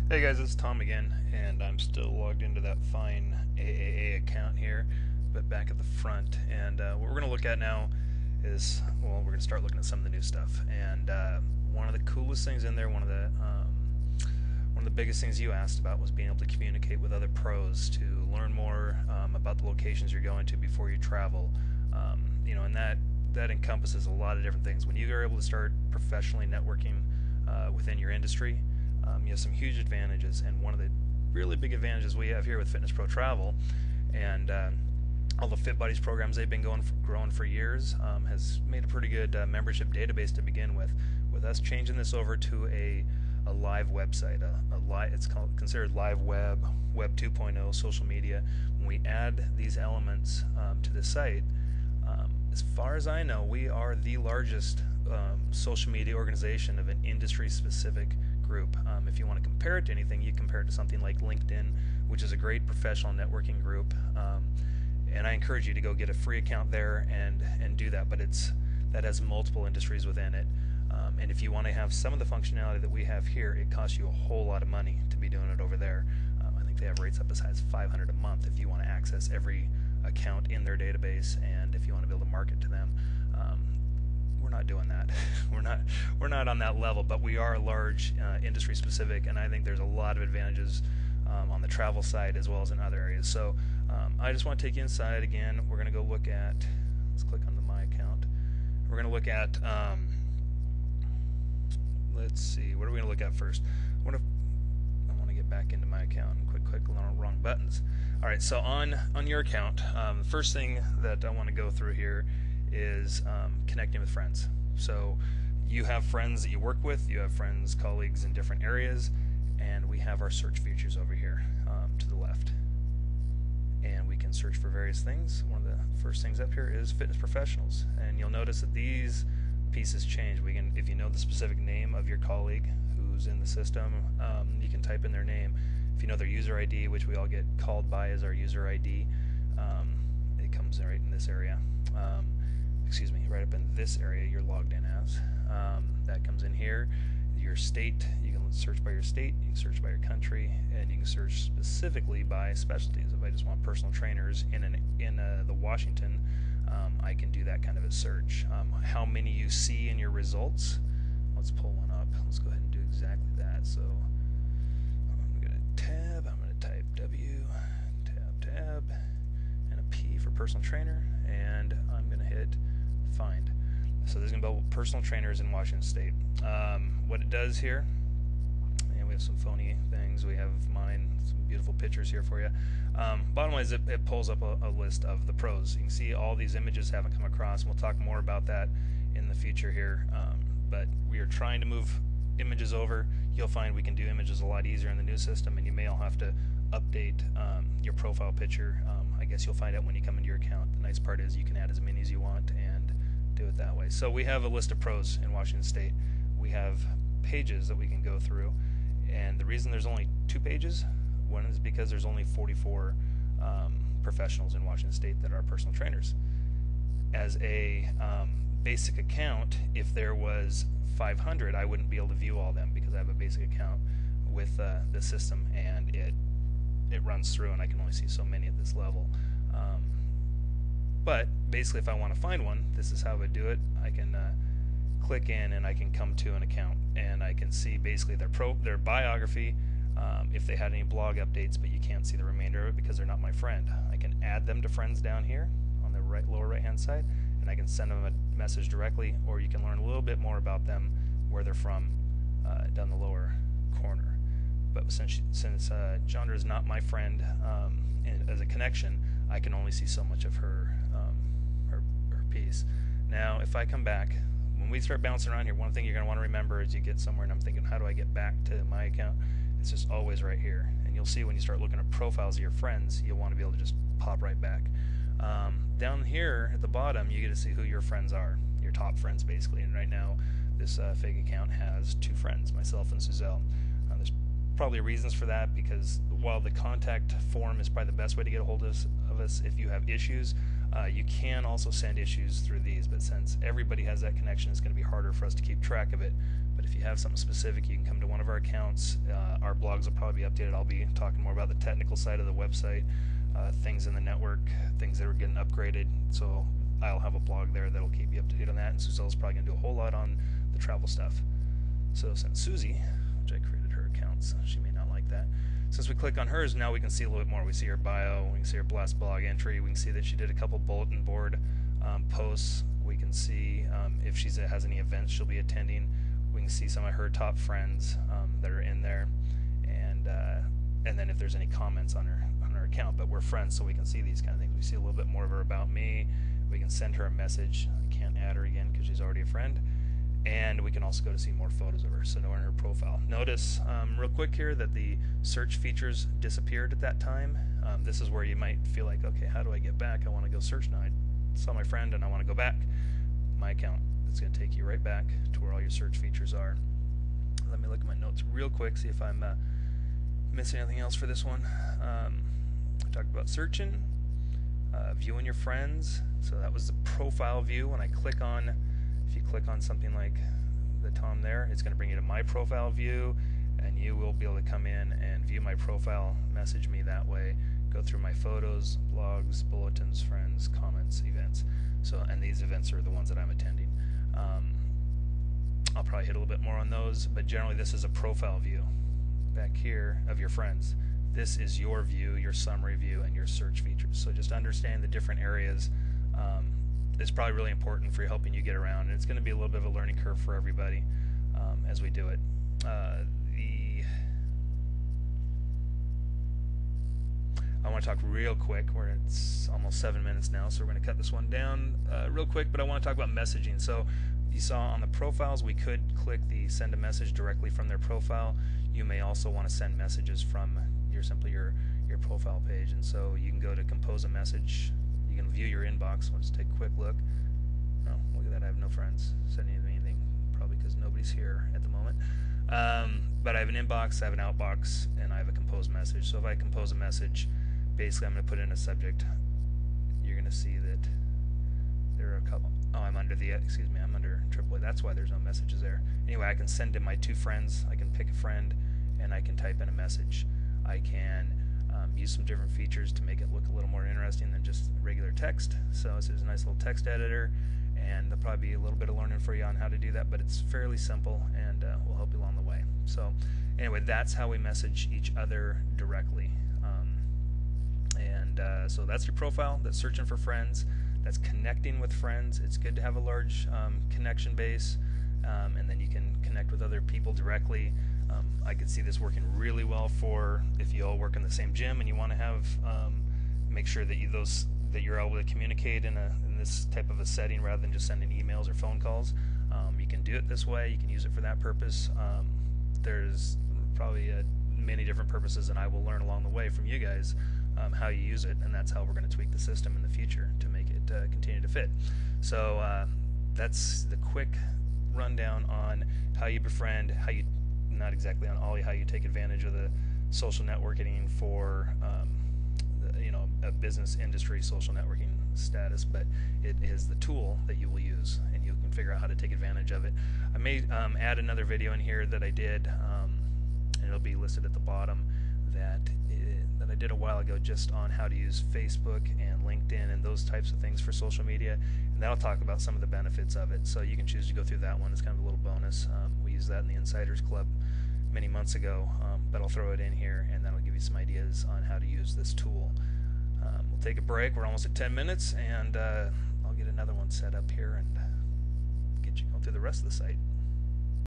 Hey guys, it's Tom again, and I'm still logged into that fine AAA account here, but back at the front. And what we're going to look at now is, well, we're going to start looking at some of the new stuff. And one of the coolest things in there, one of the biggest things you asked about was being able to communicate with other pros to learn more about the locations you're going to before you travel. And that encompasses a lot of different things. When you are able to start professionally networking within your industry, you have some huge advantages, and one of the really big advantages we have here with Fitness Pro Travel and all the Fit Buddies programs they've been growing for years has made a pretty good membership database to begin with. With us changing this over to a live website, it's considered live web 2.0 social media. When we add these elements to the site, as far as I know, we are the largest social media organization of an industry-specific group. If you want to compare it to anything, you compare it to something like LinkedIn, which is a great professional networking group. And I encourage you to go get a free account there and do that. But that has multiple industries within it. And if you want to have some of the functionality that we have here, it costs you a whole lot of money to be doing it over there. I think they have rates up as high as $500 a month if you want to access every account in their database, and if you want to be able to market to them. We're not doing that. we're not on that level, but we are large, industry specific, and I think there's a lot of advantages on the travel side as well as in other areas. So I just want to take you inside again. We're going to go look at, let's click on the My Account. We're going to look at, let's see, what are we going to look at first? I want to get back into My Account and click wrong buttons. Alright, so on your account, the first thing that I want to go through here is connecting with friends. So you have friends that you work with, you have friends, colleagues in different areas, and we have our search features over here to the left. And we can search for various things. One of the first things up here is fitness professionals, and you'll notice that these pieces change. If you know the specific name of your colleague who's in the system, you can type in their name. If you know their user ID, which we all get called by as our user ID, it comes right in this area. Right up in this area you're logged in as. That comes in here. Your state, you can search by your state, you can search by your country, and you can search specifically by specialties. If I just want personal trainers in the Washington, I can do that kind of a search. How many you see in your results, let's pull one up. Let's go ahead and do exactly that. So I'm going to tab, I'm going to type W, tab, and a P for personal trainer, and I'm going to hit find. So there's going to be personal trainers in Washington State. What it does here, and we have some phony things. We have mine, some beautiful pictures here for you. Bottom line is it pulls up a list of the pros. You can see all these images haven't come across, and we'll talk more about that in the future here. But we are trying to move images over. You'll find we can do images a lot easier in the new system, and you may all have to update your profile picture. I guess you'll find out when you come into your account. The nice part is you can add as many as you want and do it that way. So we have a list of pros in Washington State. We have pages that we can go through, and the reason there's only 2 pages, one is because there's only 44 professionals in Washington State that are personal trainers. As a basic account, if there was 500, I wouldn't be able to view all them because I have a basic account with the system, and it runs through, and I can only see so many at this level. But basically, if I want to find one, this is how I would do it. I can click in, and I can come to an account, and I can see basically their biography, if they had any blog updates, but you can't see the remainder of it because they're not my friend. I can add them to friends down here on the lower right hand side, and I can send them a message directly, or you can learn a little bit more about them, where they're from, down the lower corner. But since Chandra is not my friend as a connection, I can only see so much of her piece. Now, if I come back, when we start bouncing around here, one thing you're going to want to remember is you get somewhere, and I'm thinking, how do I get back to my account? It's just always right here. And you'll see when you start looking at profiles of your friends, you'll want to be able to just pop right back. Down here at the bottom, you get to see who your friends are, your top friends basically. And right now, this fake account has 2 friends, myself and Suzelle. There's probably reasons for that, because while the contact form is probably the best way to get a hold of us if you have issues, you can also send issues through these, but since everybody has that connection, it's going to be harder for us to keep track of it. But if you have something specific, you can come to one of our accounts. Our blogs will probably be updated. I'll be talking more about the technical side of the website, things in the network, things that are getting upgraded. So I'll have a blog there that'll keep you up to date on that, and Suzelle's probably going to do a whole lot on the travel stuff. So since Susie, which I created her account, so she may not like that. Since we click on hers, now we can see a little bit more. We see her bio, we can see her blast blog entry, we can see that she did a couple bulletin board posts. We can see if she has any events she'll be attending. We can see some of her top friends that are in there, and then if there's any comments on her account. But we're friends, so we can see these kind of things. We see a little bit more of her about me. We can send her a message. I can't add her again because she's already a friend. And we can also go to see more photos of her, so know her profile. Notice real quick here that the search features disappeared at that time. This is where you might feel like, okay, how do I get back? I want to go search now. I saw my friend and I want to go back. My account. It's going to take you right back to where all your search features are. Let me look at my notes real quick, see if I'm missing anything else for this one. I talked about searching, viewing your friends. So that was the profile view. When I click on, if you click on something like the Tom there, it's going to bring you to my profile view, and you will be able to come in and view my profile, message me that way, go through my photos, blogs, bulletins, friends, comments, events. So, and these events are the ones that I'm attending. I'll probably hit a little bit more on those, but generally this is a profile view back here of your friends. This is your view, your summary view, and your search features. So just understand the different areas. It's probably really important for helping you get around, and it's going to be a little bit of a learning curve for everybody as we do it. I want to talk real quick. It's almost 7 minutes now, so we're going to cut this one down real quick, but I want to talk about messaging. So you saw on the profiles we could click the send a message directly from their profile. You may also want to send messages from simply your profile page, and so you can go to compose a message. You can view your inbox. Let's take a quick look. Oh, look at that, I have no friends sending me anything, probably because nobody's here at the moment. But I have an inbox, I have an outbox, and I have a compose message. So if I compose a message, basically I'm going to put in a subject. You're going to see that there are a couple. Oh, I'm under AAA. That's why there's no messages there. Anyway, I can send to my two friends. I can pick a friend, and I can type in a message. I can use some different features to make it look a little more interesting than just regular text. So this is a nice little text editor, and there'll probably be a little bit of learning for you on how to do that, but it's fairly simple and will help you along the way. So anyway, that's how we message each other directly. So that's your profile. That's searching for friends. That's connecting with friends. It's good to have a large connection base, and then you can connect with other people directly. I could see this working really well for if you all work in the same gym and you want to have make sure that you're able to communicate in this type of a setting rather than just sending emails or phone calls. You can do it this way. You can use it for that purpose. There's probably many different purposes, and I will learn along the way from you guys how you use it, and that's how we're going to tweak the system in the future to make it continue to fit. So that's the quick rundown on how you befriend, not exactly on how you take advantage of the social networking for a business industry social networking status, but it is the tool that you will use, and you can figure out how to take advantage of it. I may add another video in here that I did, and it'll be listed at the bottom, that I did a while ago just on how to use Facebook and LinkedIn and those types of things for social media, and that'll talk about some of the benefits of it. So you can choose to go through that one. It's kind of a little bonus. We used that in the Insiders Club many months ago, but I'll throw it in here, and that'll give you some ideas on how to use this tool. We'll take a break. We're almost at 10 minutes, and I'll get another one set up here and get you going through the rest of the site.